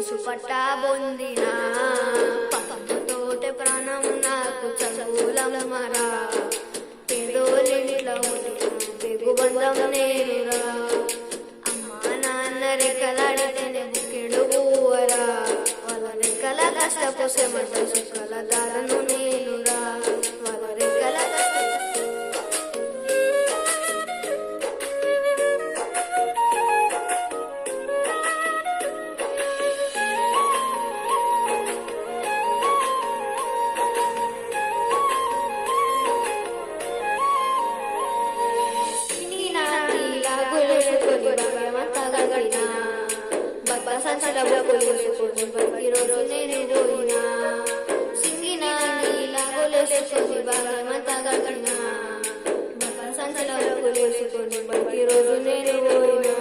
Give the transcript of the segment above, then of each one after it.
police పట్టా పొందిన పక్కతోటే ప్రాణం నాకు చదువులమ్మరా పేదోళ్ళింట్లో పెగుబంధం నేనురా అమ్మా నాన్న రెక్కలాడితేనే బుక్కెడు పువ్వరా వాళ్ళ రెక్కల కష్టపు శ్రమట సుఖల దారను నేనురా వాళ్ళ రెక్కల ఈరోజు నేను పోయినా సింగిన నీలాగోలేసుకొని బాగమంతా గడినా సంచలకు లేసుకొని ఈరోజు నేను పోయినా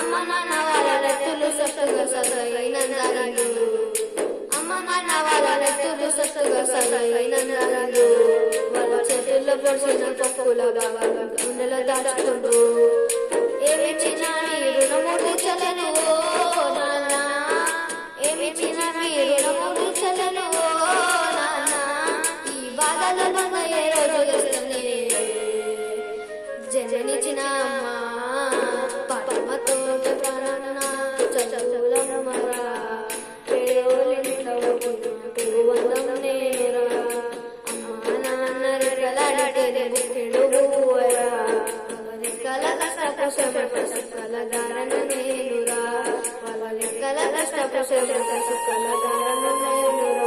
అమ్మ నాన్న వాళ్ళ రెత్తులు సత్తుగా సగైనందాలు అమ్మ నాన్న వాళ్ళ రెత్తులు సత్తుగా సగైనందాలు వాళ్ళ చేతుల్లో పొడిచిన పప్పుల బాగా గుండెలో దాచుకుంటూ ఏమి చిన్న రుణము తీర్చలేను నాన్న ఏమి చిన్న రుణము తీర్చలేను నాన్న ఈ బాధలను ఏ రోజు వస్తుంది జన్మనిచ్చిన అమ్మ పరమతో ప్రాణ చదువులమ్మరా పేదోళ్ళింట్లో పెరుగుబంధం నేనురా అమ్మ నాన్న రెక్కలాడితేనే బుక్కెడు పువ్వరా రెక్కల కష్టపు సుఖల దారను నేనురా వాళ్ళ రెక్కల కష్టపు సుఖల దారను నేనురా